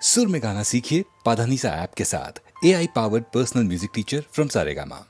सुर में गाना सीखिए पाधानीसा ऐप के साथ। AI powered personal music teacher from Saregama.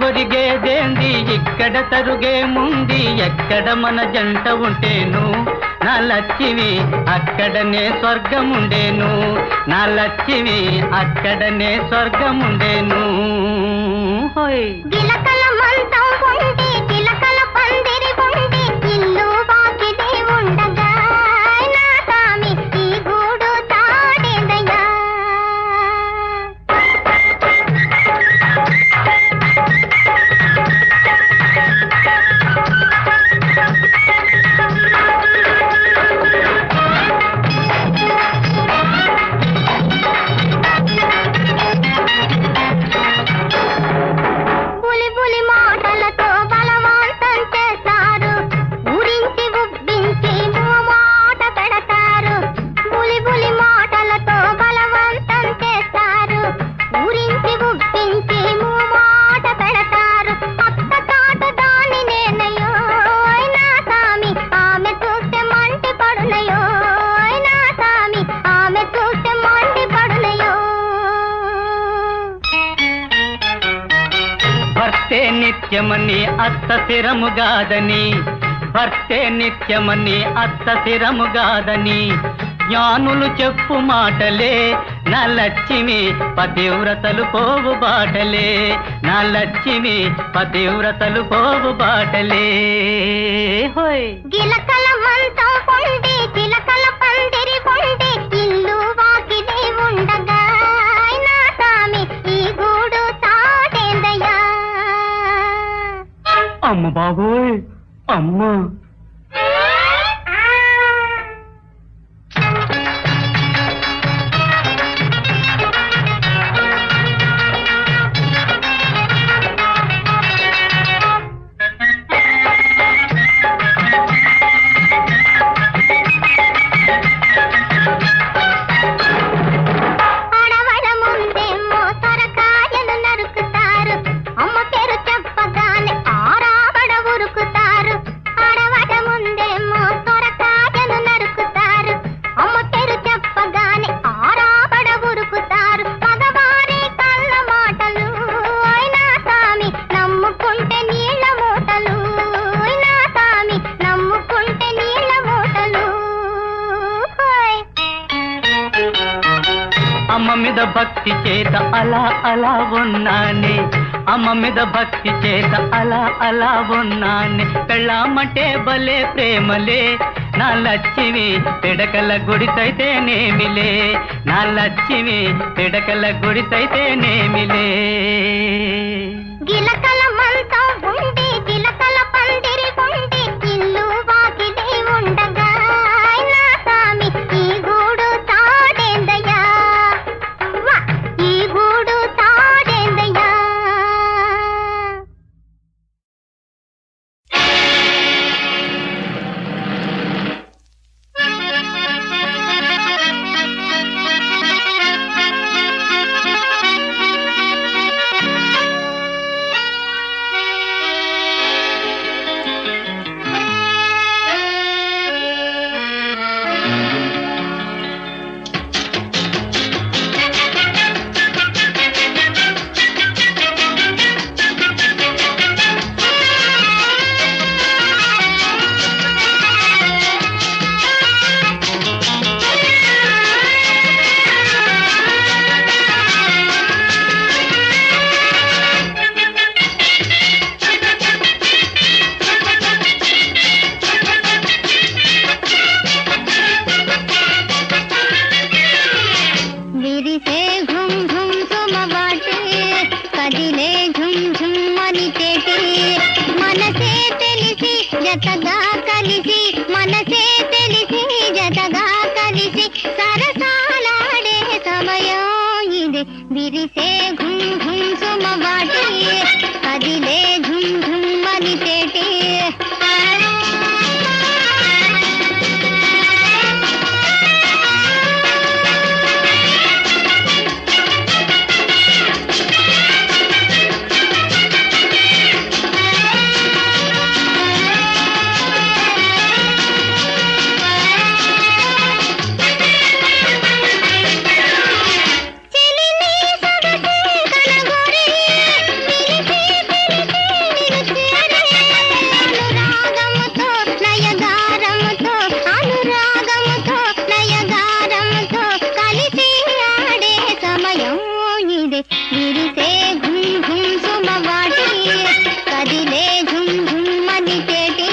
ఒరిగేదేంది ఇక్కడ తరుగే ముంది ఎక్కడ మన జంట ఉంటేను నా లచ్చివి అక్కడనే స్వర్గముండేను నా లచ్చివి అక్కడనే స్వర్గముండేను హోయ్ గిలకల మంతం కొండి గిలకల పందిరి కొండి ఇల్లు వాకిలి ఉండగా నా సామి ఈ గూడు తాడేదయ్యా నిత్యమని అత్త స్థిరముగాదని భర్తే నిత్యమని అత్త స్థిరముగాదని జ్ఞానులు చెప్పు మాటలే నా లక్ష్మి పతివ్రతలు పోవు బాటలే నా లక్ష్మి పతివ్రతలు పోవు బాటలే హోయ్ గిలకల మంతం కొండి గిలకల పందిరి కొండి ఇల్లు వాకిలి ఉండగా నా సామి ఈ గూడు తాడేదయ్యా అమ్మ బాబోయ్ అమ్మ అమ్మ మీద భక్తి చేత అలా అలా ఉన్నానే అమ్మ మీద భక్తి చేత అలా అలా ఉన్నానే పెళ్ళామంటే భలే ప్రేమలే నా లచ్చివి పిడకల గుడిసైతేనేమిలే నా లచ్చివి పిడకల గుడిసైతేనేమిలే గిలకల మంతం ఉండి గిలకల పందిరి కొండి ఇల్లు వాకిలి ఉండగా నా సామి ఈ గూడు తాడేదయ్యా ఈ గూడు తాడేదయ్యా జతగా కలిసి మనసే తెలిసి జతగా కలిసి సరసాలాడే సమయం ఇది విరిసే ఘుమ్ ఘుమ్ సుమవాటి కదిలే ఝుమ్ ఝుమ్ అని తేటి విరిసే ఘుమ్ ఘుమ్ సుమవాటి కదిలే ఝుమ్ ఝుమ్ అని తేటి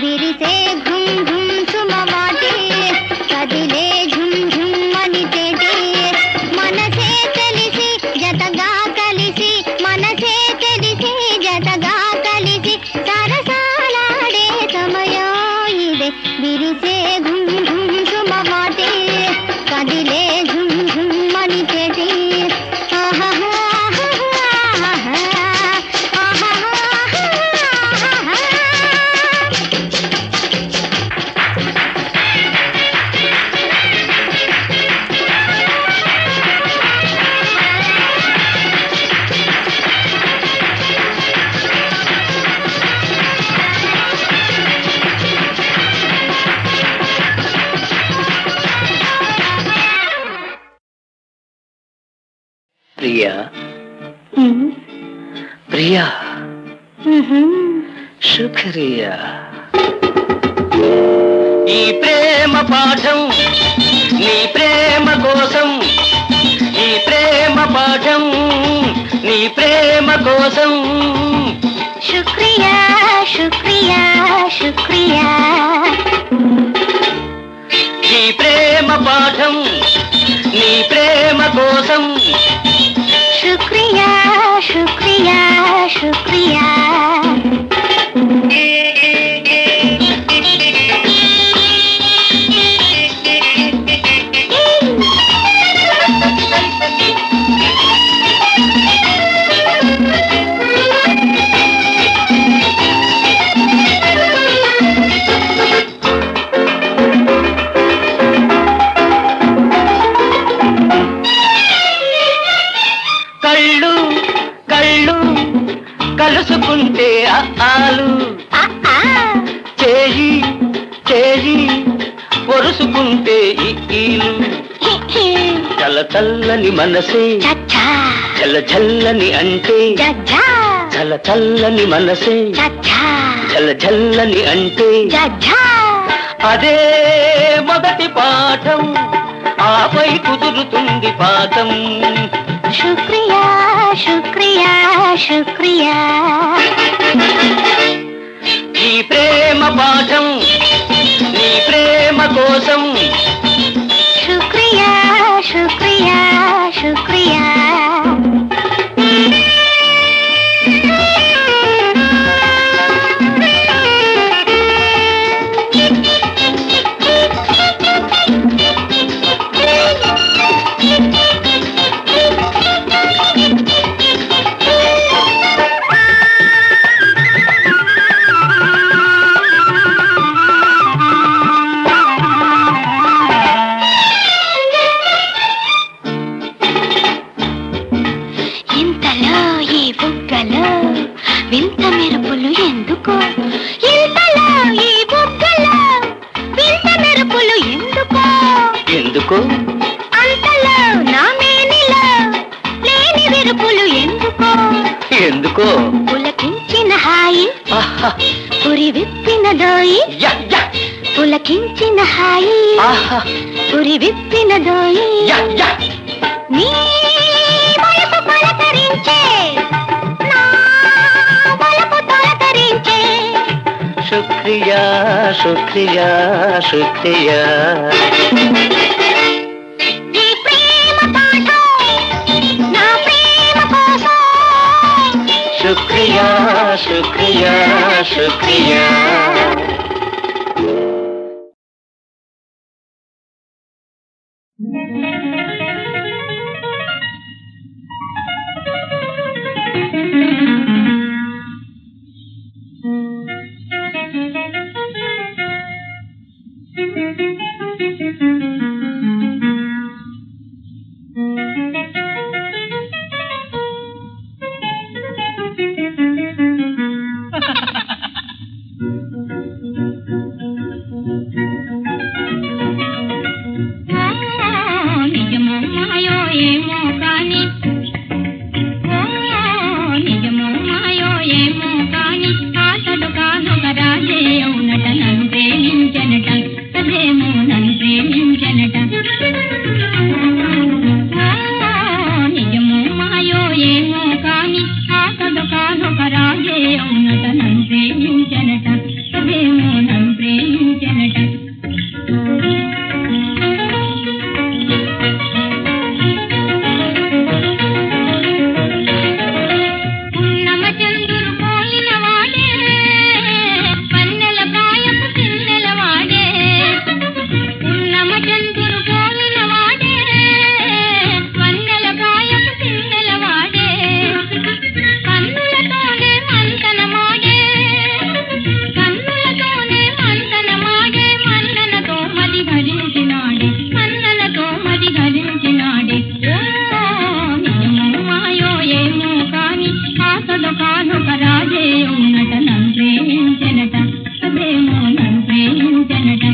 విరిసే ఘుమ్ ఘుమ్ సుమవాటి కదిలే ఝుమ్ ఝుమ్ అని తేటి మనసే తెలిసి జతగా కలిసి మనసే తెలిసి జతగా కలిసి సరసాలాడే సమయం ఇదే విరిసే ఘుమ్ ఘుమ్ సుమవాటి కదిలే ఝుమ్ ఝుమ్ అని తేటి ప్రియా ప్రియా శుక్రియా ఈ ప్రేమ పాఠం నీ ప్రేమ కోసం ఈ ప్రేమ పాఠం నీ ప్రేమ కోసం శుక్రియా శుక్రియా శుక్రియా ఈ ప్రేమ పాఠం నీ ప్రేమ కోసం శుక్రియా శుక్రియా శుక్రియా కలుసుకుంటే ఆలు చేయి చేయి పొరుసుకుంటే ఈలు చల్ల చల్లని మనసే చల్ల చల్లని అంటే చల్ల చల్లని మనసే చల్ల చల్లని అంటే అదే మొదటి పాఠం ఆపై కుదురుతుంది పాఠం శుక్రియా శుక్రియా శుక్రియా ఈ ప్రేమ పాఠం నీ ప్రేమ కోసం శుక్రియా శుక్రియా శుక్రియా ఎందుకో ఇంతలో ఈ బుగ్గలో వింత మెరుపులు ఎందుకో ఎందుకు అంతలో నా మేనిలో లేని విరుపులు ఎందుకో ఎందుకో పులకించిన హాయి ఆహా, పురి విప్పిన దోయి యా, యా, పులకించిన హాయి ఆహా, పురి విప్పిన దోయి యా, యా. నీ వలపు పలకరించే నా వలపు తొలకరించే శుక్రియా శుక్రియా శుక్రియా ఈ ప్రేమ పాఠం నా ప్రేమ కోసం శుక్రియా శుక్రియా శుక్రియా నిజమో మాయో ఏమో కాని నిజమో మాయో ఏమో కాని ఆటలు కానొక రాజే అవునట నన్ను ప్రేమించనట అదేమో నన్ను ప్రేమించనట నిజమో మాయో ఏమో కాని ఆటలు కానొక రాజే అవునట నన్ను ప్రేమించనట అదేమో నన్ను ప్రేమించనట చంద్రుడు పోయిన వాడే పన్నెల ప్రాయపు చిన్నెల వాడే ఉన్నమ చంద్రుడు పోయిన వాడే పన్నెల ప్రాయపు చిన్నెల వాడే కన్నులతోనే మంతన మాడే కన్నులతోనే మంతన మాడే మన్ననతో మది ధరించినాడే మన్ననతో మది ధరించినాడే నిజమో మాయో ఏమో కాని ఆటలు కానొక రాజే ఉన్నట నన్ను ప్రేమించనట అదేమో నన్ను ప్రేమించనట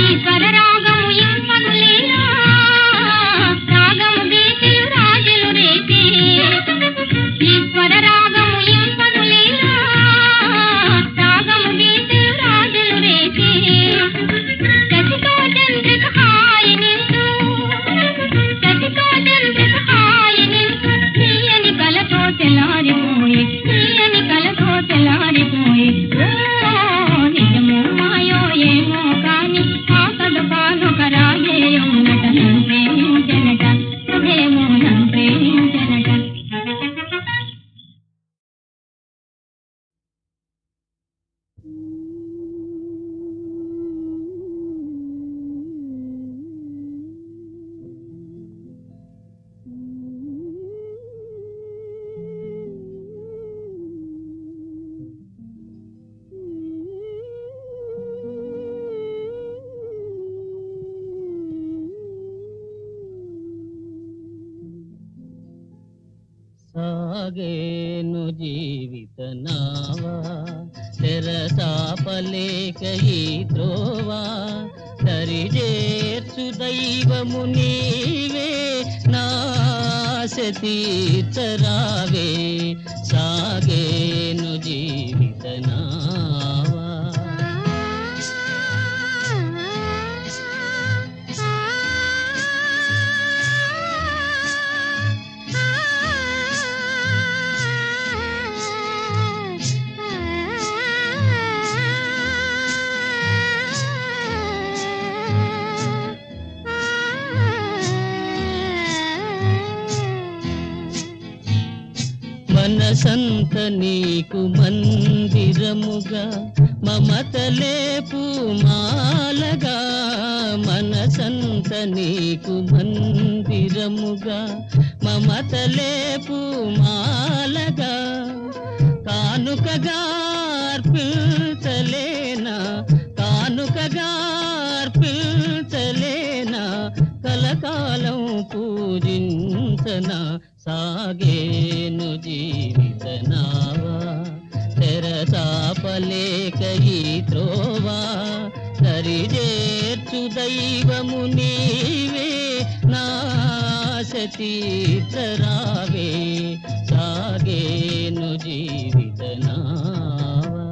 ఈశ్వర రాగము ఇంపగులేనా రాగము గీతిలు రాజులు రేపి ఈశ్వర రాగము ఇంపగులేనా రాగము గీతిలు రాజులు రేపి శశితో చంద్రిక హాయి నిండు శశితో చంద్రిక హాయి నిండు తీయని కలతో తెల్లారిపోయి తీయని కలతో తెల్లారిపోయి నిజమో మాయో ఏమో కాని ఆటలు కానొక రాజే ఉన్నట నన్ను ప్రేమించనట అదేమో నన్ను ప్రేమించనట సాగేను జీవిత నావా తెరసాపలేక ఈ త్రోవా దరిజేర్చు దైవము నీవే నాశ తీర్చరావే సాగేను జీవిత నావా మనసంత నీకు మందిరముగా మమతలే పూమాలగా మనసంత నీకు మందిరముగా మమతలే పూమాలగా కానుకగా అర్పించలేనా కానుకగా అర్పించలేనా కలకాలం పూజించనా సాగేను జీవిత నావా తెరచాపలేక ఈ త్రోవా దరిజేర్చు దైవము నీవే నాశతీర్చరావే సాగేను జీవిత నావా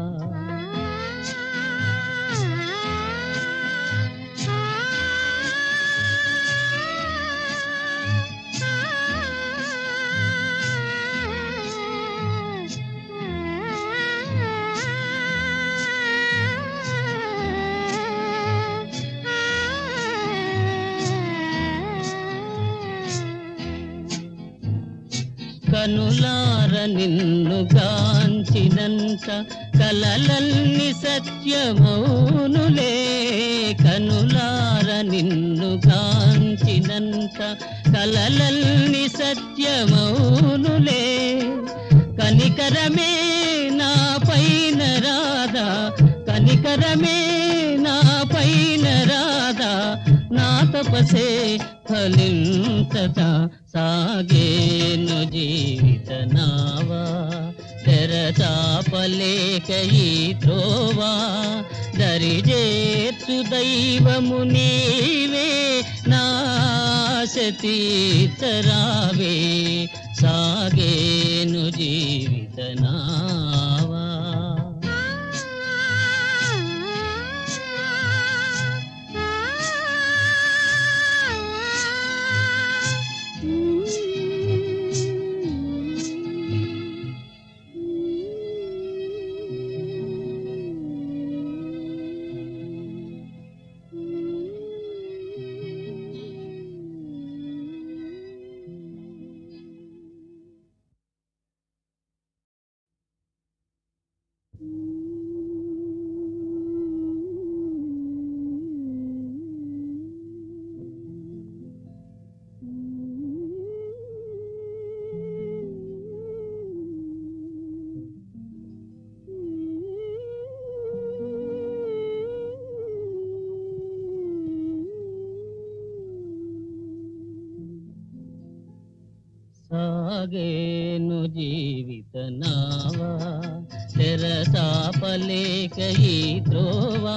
కనులార నిన్ను గాంచినంత కలలన్ని సత్యమౌనులే కనులార నిన్ను గాంచినంత కలలన్ని సత్యమౌనులే కనికరమే నా పైన రాధా కనికరమే నా పైన రాధా నా తపసే ఫలించదా సాగేను జీవిత నావా తెరచాపలేక ఈ త్రోవా దరిజేర్చు దైవము నీవే నాశతీర్చరావే సాగేను జీవిత నావా సాగేను జీవిత నావా తెరచాపలేక ఈ త్రోవా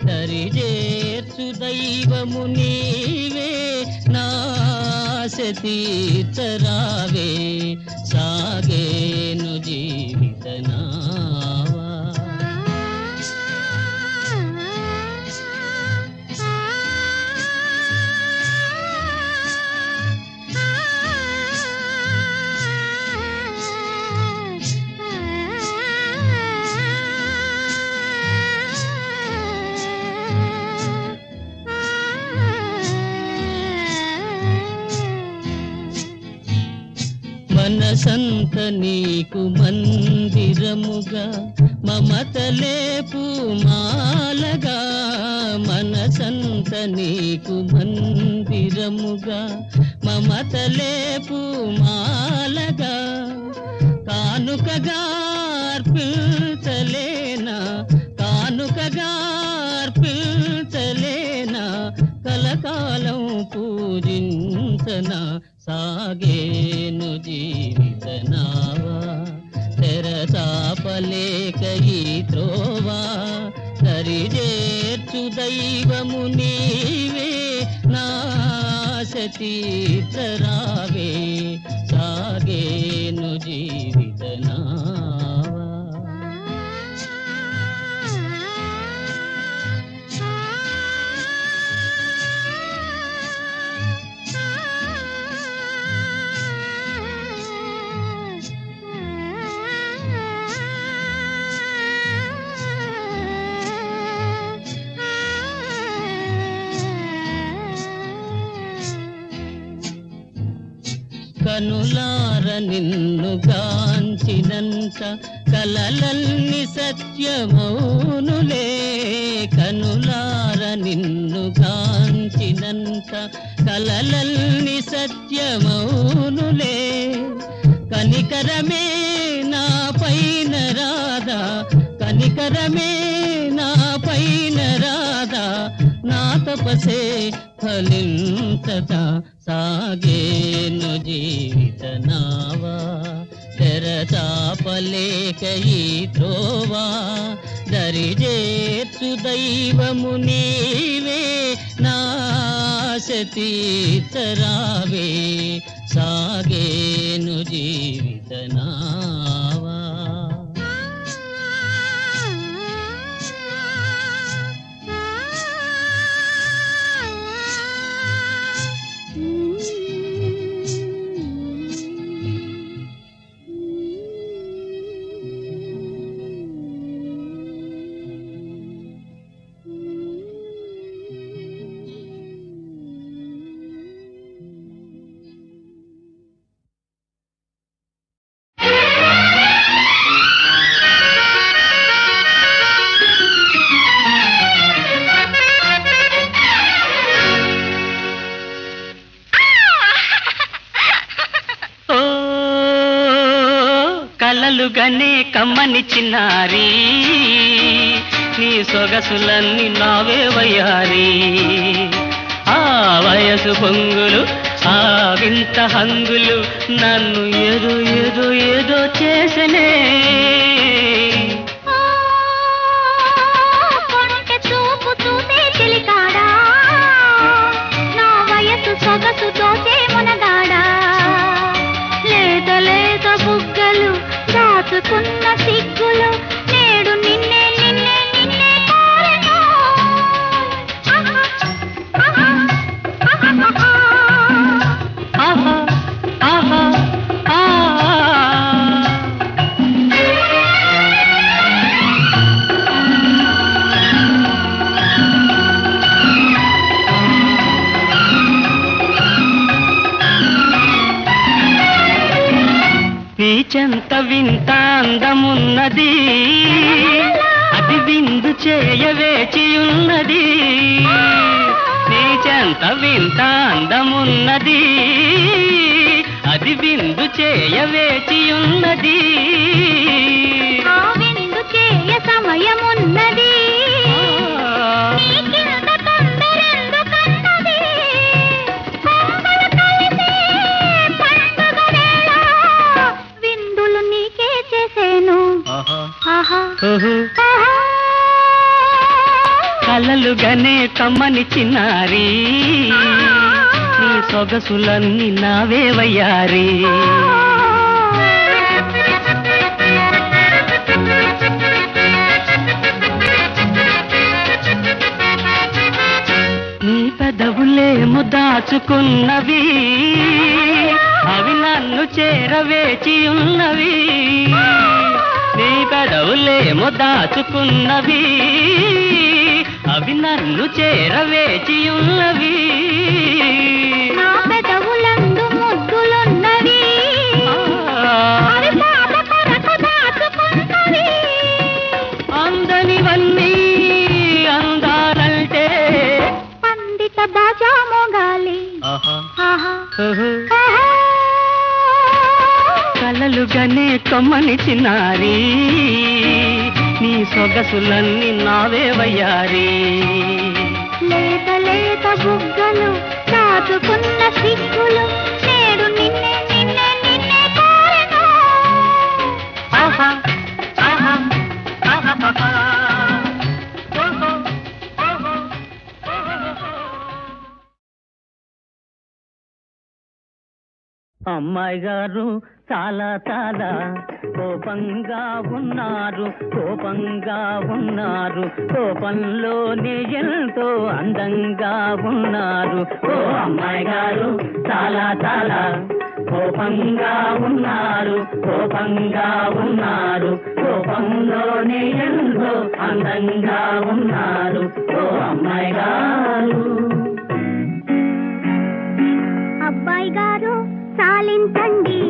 దరిజేర్చు దైవము నీవే నాశతీర్చరావే సాగేను జీవిత నావా మనసంత నీకు మందిరముగా మమతలే పూమాలగా మనసంత నీకు మందిరముగా మమతలే పూమాలగా కానుకగా అర్పించలేనా కానుకగా అర్పించలేనా కలకాలం పూజించనా సాగేను జీవిత నావా తెరచాపలేక ఈ త్రోవా దరిజేర్చు దైవము నీవే నాశతీర్చరావే సాగేను జీవిత నావా కనులార నిన్ను గాంచినంత కలలన్ని సత్యమౌనులే కనులార నిన్ను గాంచినంత కలలన్ని సత్యమౌనులే కనికరమే నా పైన రాధా కనికరమే నా పైన రాధా నా తపసే ఫలించట సాగేను జీవిత నావా తెరచాపలేక ఈ త్రోవా దరిజేర్చు దైవము నీవే నాశతీతరావే సాగేను జీవిత నావా కలలుగానే కమ్మని చిన్నారి నీ సొగసులన్నీ నావే వయ్యారి ఆ వయసు పొంగులు ఆ వింత హంగులు నన్ను ఏదో ఏదో ఏదో చేసనే చూపు చూసే చెలికాడా నా వయసు సొగసు తోచే మునగాడా లేత లేత బుగ్గలు దాచుకున్న సిగ్గులు నేడు నిన్నే నిన్నే నిన్నే కోరెను ఆహా ఆహా ఆ నీ చెంత వింత అందమున్నది అది విందు చేయవేచియున్నది నీ చెంత వింత అందమున్నది అది విందు చేయవేచియున్నది ఆ విందు చేయ సమయమున్నది నీకింత తొందరెందుకన్నది కొంగలు కలిసే పండుగ వేళ విందులు నీకే చేసేను ఆహా ఆహా కలలుగానే కమ్మని చిన్నారి నీ సొగసులన్నీ నావే వయ్యారి నీ పెదవులేమో దాచుకున్నవి అవి నన్ను చేరవేచి ఉన్నవి నీ పెదవులేమో దాచుకున్నవి అవి నన్ను చేరవేచి ఉన్నవి నా పెదవులందు ముద్దులున్నవి అవి పాప కొరకు దాచుకున్నవి అందనివన్నీ అందాలంటే పండిత బాజా మోగాలి ఆహా ఆహా కలలుగానే కమ్మని చిన్నారి నీ సొగసులన్నీ నావే వయ్యారి లేత లేత బుగ్గలు దాచుకున్న సిగ్గులు నేడు నిన్నే నిన్నే నిన్నే కోరెను ఆహా ఆహా ఆహా అమ్మాయి గారు చాలా చాలా కోపంగా ఉన్నారు కోపంలోనే ఎంతో అందంగా ఉన్నారు ఓ అమ్మాయి గారు చాలా చాలా కోపంగా ఉన్నారు కోపంలోనే ఎంతో అందంగా ఉన్నారు ఓ అమ్మాయి గారు అబ్బాయి గారు చాలించండి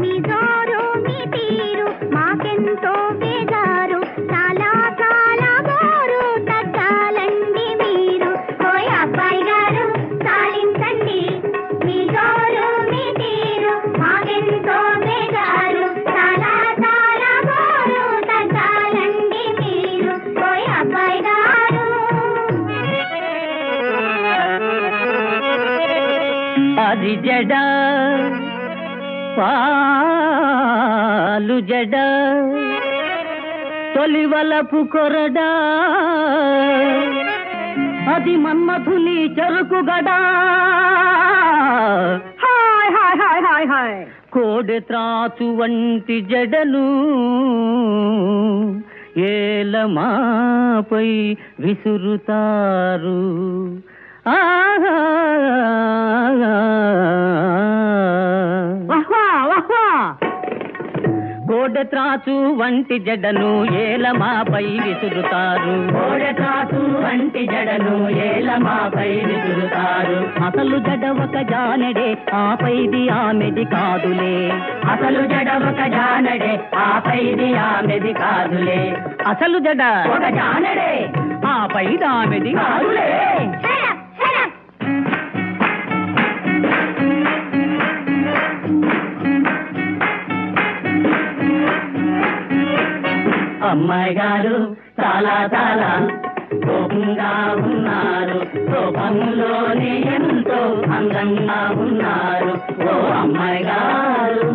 మీ జోరు మీ తీరు మాకెంతో బేజారు చాలా చాలా బోరు తగ్గాలండి మీరు ఓయ్ అబ్బాయి గారు చాలించండి మీ జోరు మీ తీరు మాకెంతో బేజారు చాలా చాలా బోరు తగ్గాలండి మీరు ఓయ్ అబ్బాయి గారు వారి జడ పాలు జడ తొలివలపు కొరడా అది మన్మథుని చెరుకు గడా హాయ్ హాయ్ హాయ్ హాయ్ హాయ్ కోడె త్రాచు వంటి జడను ఏలమాపై విసురుతారు కోడె త్రాచు వంటి జడను ఏలమాపై విసురుతారు కోడె త్రాచు వంటి జడను ఏలమాపై విసురుతారు అసలు జడ ఒక జానడే ఆపైది ఆమెది కాదులే అసలు జడ ఒక జానడే ఆపైది ఆమెది కాదులే అసలు జడ ఒక జానడే ఆపైది ఆమెది కాదులే అమ్మాయి గారు చాలా చాలా కోపంగా ఉన్నారు కోపంలోనే ఎంతో అందంగా ఉన్నారు ఓ అమ్మాయి గారు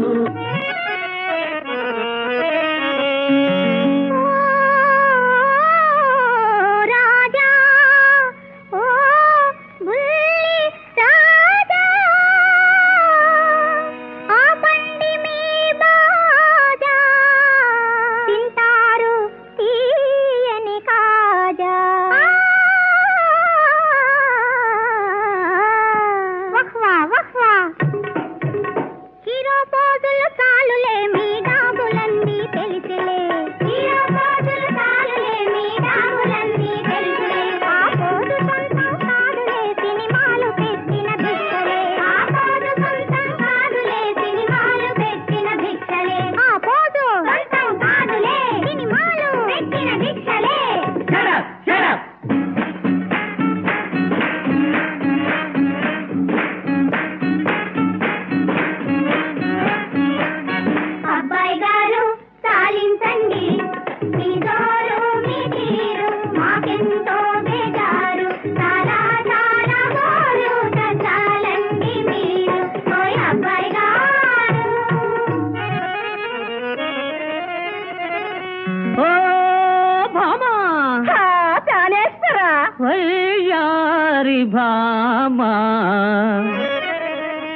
భామా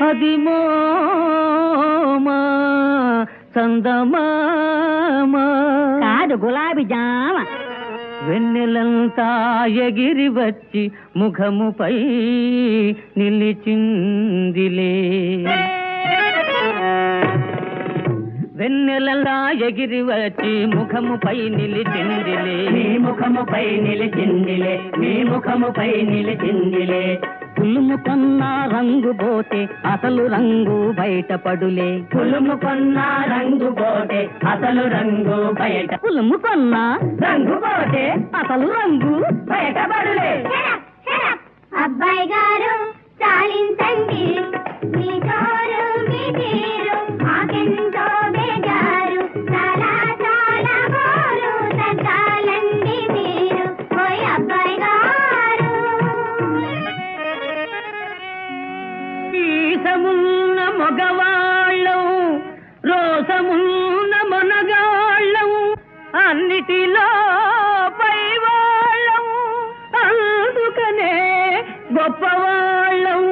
అది మోమా చందమామా కాదు గులాబీ జామ వెన్నెలంతా ఎగిరి వచ్చి ముఖముపై నిలిచిందిలే వెన్నెలలా ఎగిరి వచ్చి ముఖముపై నిలిచిందిలే మీ ముఖముపై నిలిచిందిలే మీ ముఖముపై నిలిచిందిలే పులుముకొన్న రంగు పోతే అసలు రంగు బయటపడులే పులుముకొన్న రంగు పోతే అసలు రంగు బయట పులుముకొన్న రంగు పోతే అసలు రంగు బయటపడులే అబ్బాయి గారు చాలించండి మీ చోరు మీ తీరు మాకెంతో బేజారు చాలా చాలా గోరు తగ్గాలండి మీరు ఓయ్ అబ్బాయి గారు ఈసమున్న మగవాళ్ళం రోసమున్న మనగాళ్ళం అన్నిటిలో పైవాళ్ళం అందుకనే గొప్పవాళ్ళం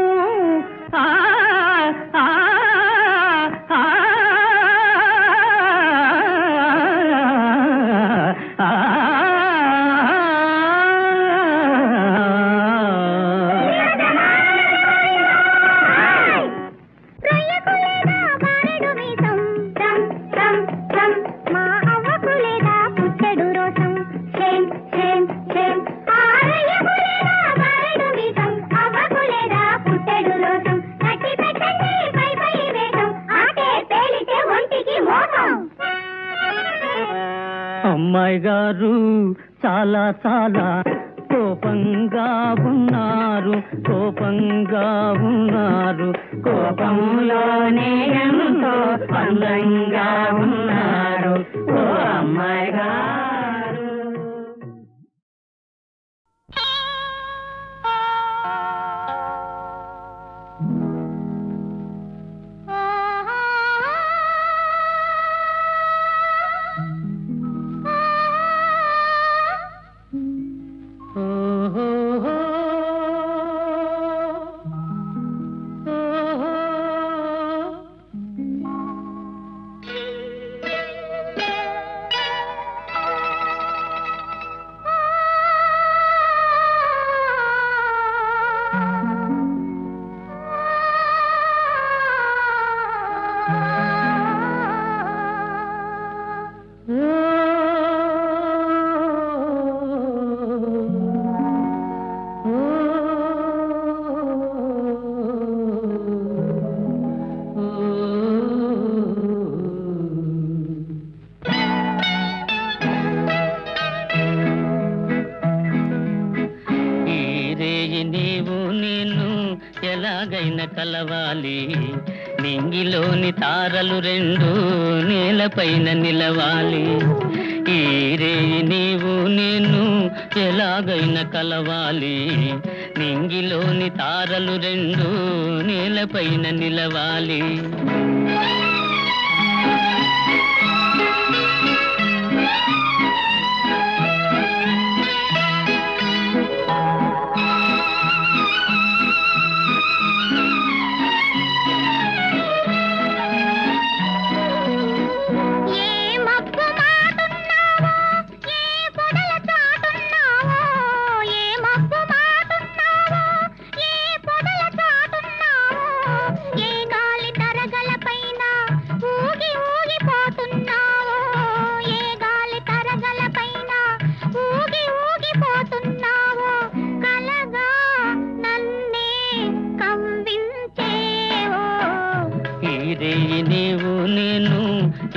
అమ్మాయి గారు చాలా చాలా కోపంగా ఉన్నారు కోపంగా ఉన్నారు కోపంలోనే ఎంతో అందంగా ఉన్నారు ఓ అమ్మాయి గారు ఎలాగైనా కలవాలి నింగిలోని తారలు రెండు నేలపైన నిలవాలి ఈ రేయి నీవు నేను ఎలాగైనా కలవాలి నింగిలోని తారలు రెండు నేలపైన నిలవాలి నీవు నేను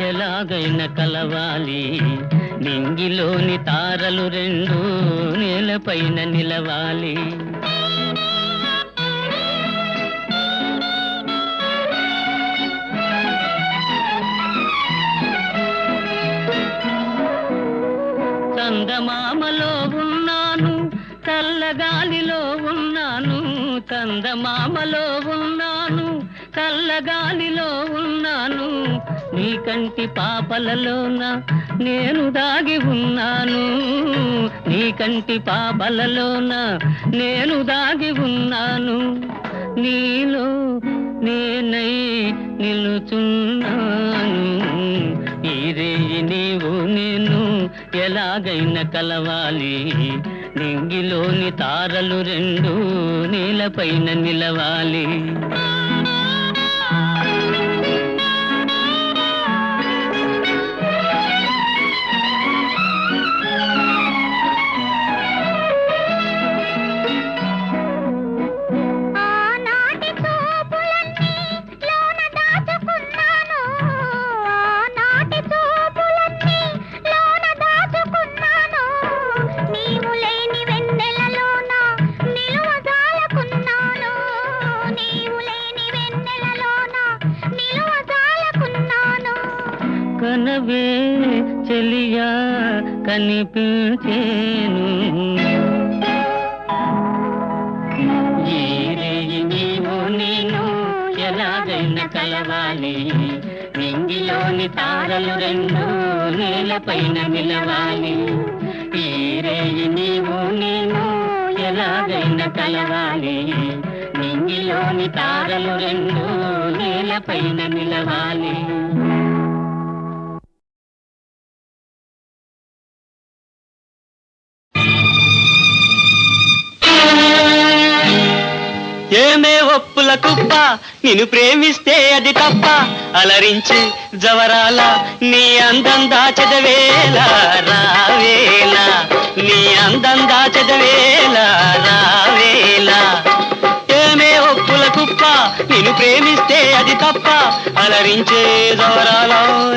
ఎలాగైనా కలవాలి నింగిలోని తారలు రెండు నేలపైన నిలవాలి చందమామలో ఉన్నాను చల్లగాలిలో ఉన్నాను చందమామలో ఉన్నాను చల్లగాలిలో ఉన్నాను నీ కంటి పాపలలోన నేను దాగి ఉన్నాను నీ కంటి పాపలలోన నేను దాగి ఉన్నాను నీలో నేనై నిలుచున్నాను ఈ రేయి నీవు నేను ఎలాగైనా కలవాలి నింగిలోని తారలు రెండు నేలపైన నిలవాలి కనవే చెలియా కనిపించేను ఈ రేయి నీవు నేను ఎలాగైనా కలవాలి నింగిలోని తారలు రెండు నేలపైన నిలవాలి ఈ రేయి నీవు నేను ఎలాగైనా కలవాలి నింగిలోని తారలు రెండు నేలపైన నిలవాలి ఏమే ఒప్పుల కుప్ప నిన్ను ప్రేమిస్తే అది తప్ప అలరించి జవరాల నీ అందం దాచదవేలా రావేలా నీ అందం దాచదవేలా రావేలా ఏమే ఒప్పుల కుప్ప నిన్ను ప్రేమిస్తే అది తప్ప అలరించే జవరాల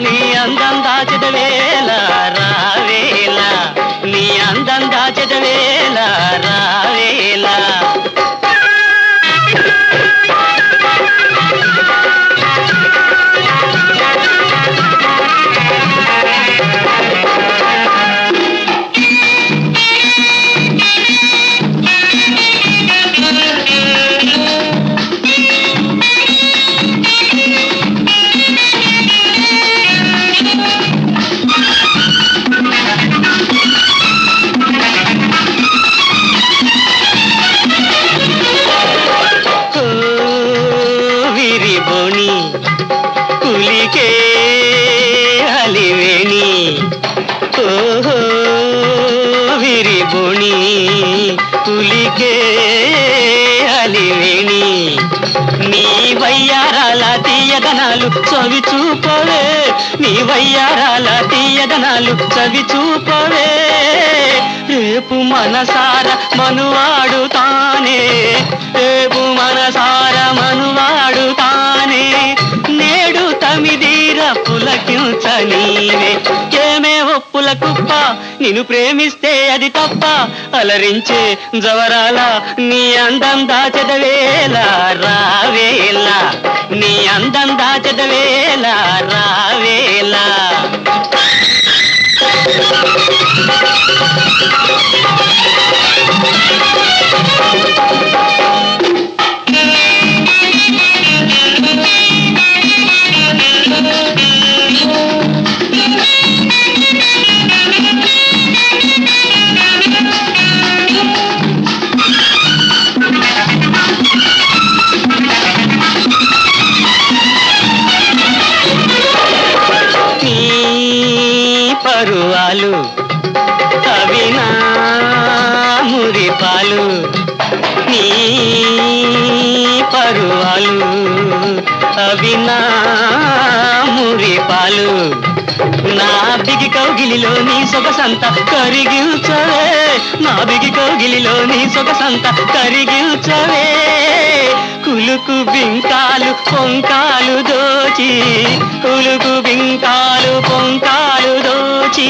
నీ అందం దాచదవేలా రావేలా నీ అందం దాచదవేలా రావేలా పులికే అలివేణి నీ వయ్యారాల తీయదనాలు చవి చూపవే నీ వయ్యారాల తీయదనాలు చవి చూపవే రేపు మనసార మనువాడు తానే రేపు మనసార మనువాడు తానే నేడు తమిదీర పులకించ నీవే ఏమే ఒప్పుల కుప్ప నిన్ను ప్రేమిస్తే అది తప్ప అలరించే జవరాల నీ అందం దాచదవేళ రావేళ నీ అందం దాచదవేళ రావేళ పరువాలు అవి నా మురిపాలు నీ పరువాలు అవి నా మురిపాలు నా బిగి కౌగిలిలో నీ సొగసంత కరిగిల్చవే నా బిగి కౌగిలిలో నీ సొగసంత కరిగిల్చవే కులుకు బింకాలు పొంకాలు దోచి కులుకు బింకాలు పొంకాలు దోచి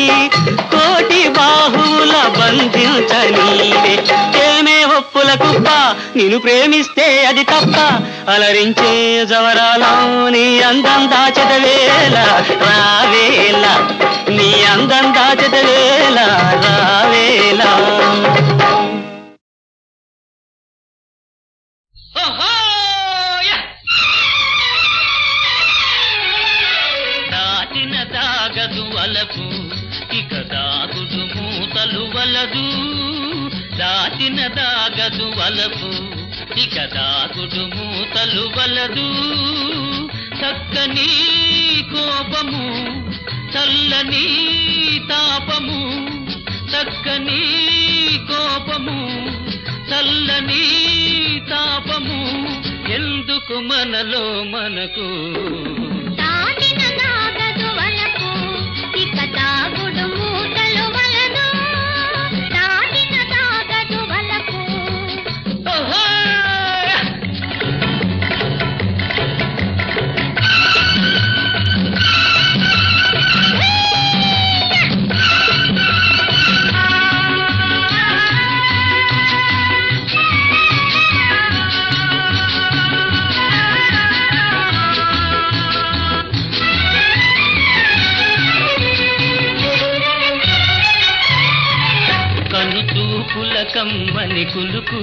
కోటి బాహువుల బంధించనీవే ఏమే ఒప్పుల కుప్ప నిన్ను ప్రేమిస్తే అది తప్ప అలరించే జవరాలో నీ అందం దాచదవేళ రావేళ నీ అందం దాచదవేళ రావేళ దాచిన దాగదు వలపు ఇక దాగుడు మూతలు వలదు దాచిన దాగదు వలపు ఇక దాగుడు మూతలు వలదు చక్కని కోపము చల్లని తాపము చక్కని కోపము చల్లని తాపము ఎందుకు మనలో మనకు దాటిన దాగదు వలపు ఇక దాగుడు మూతలు వలదు దాటిన దాగదు వలపు కనుచూపుల కమ్మని కులుకు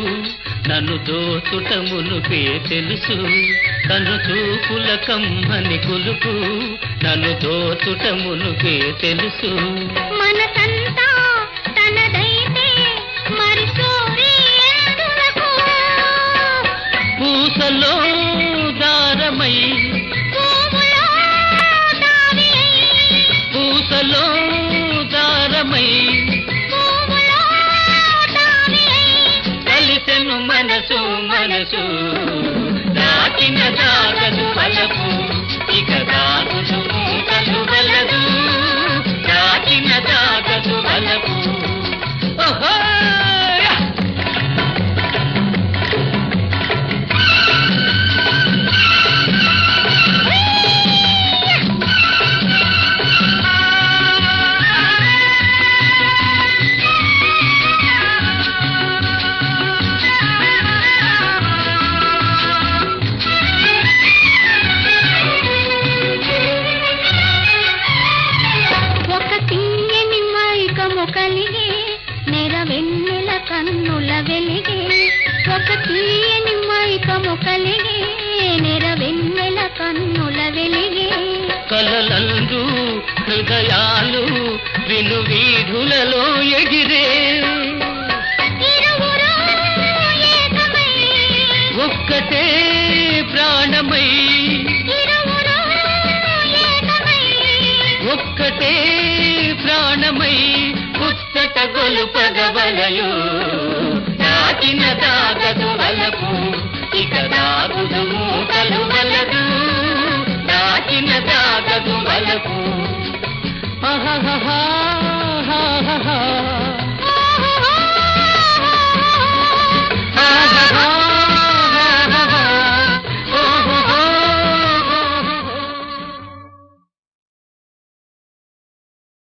నన్ను దోచుట మునుపే తెలుసు కనుచూపుల కమ్మని కులుకు నన్ను దోచుట మునుపే తెలుసు మనసంతా తనదైతే మరి సోరీ ఎందులకు పూసలో దారమై పువ్వులో దావి అయి పూసలో దారమై పువ్వులో దావి అయి కలిసెను మనసు మనసు దాటిన దాగదు వలపు ఇక దాగుడు మూతలు వలదు దాటిన దాగదు వలపు ఓహో ఒక తీయని మైకము కలిగే నెరవెన్నెల కన్నుల వెలిగే ఒక తీయని మైకము కలిగే నెరవెన్నెల కన్నుల వెలిగే కలలందు హృదయాలు విను వీధులలో ఎగిరే ఇరువురు ఏకమై ఒక్కటే ప్రాణమై ఇరువురు ఏకమై ఒక్కటే ప్రాణమై పుస్తక గొలుపగవలయు దాటిన దాగదు వలపు ఇక దాగుడు మూతలు వలదు దాటిన దాగదు వలపు ఆహాహా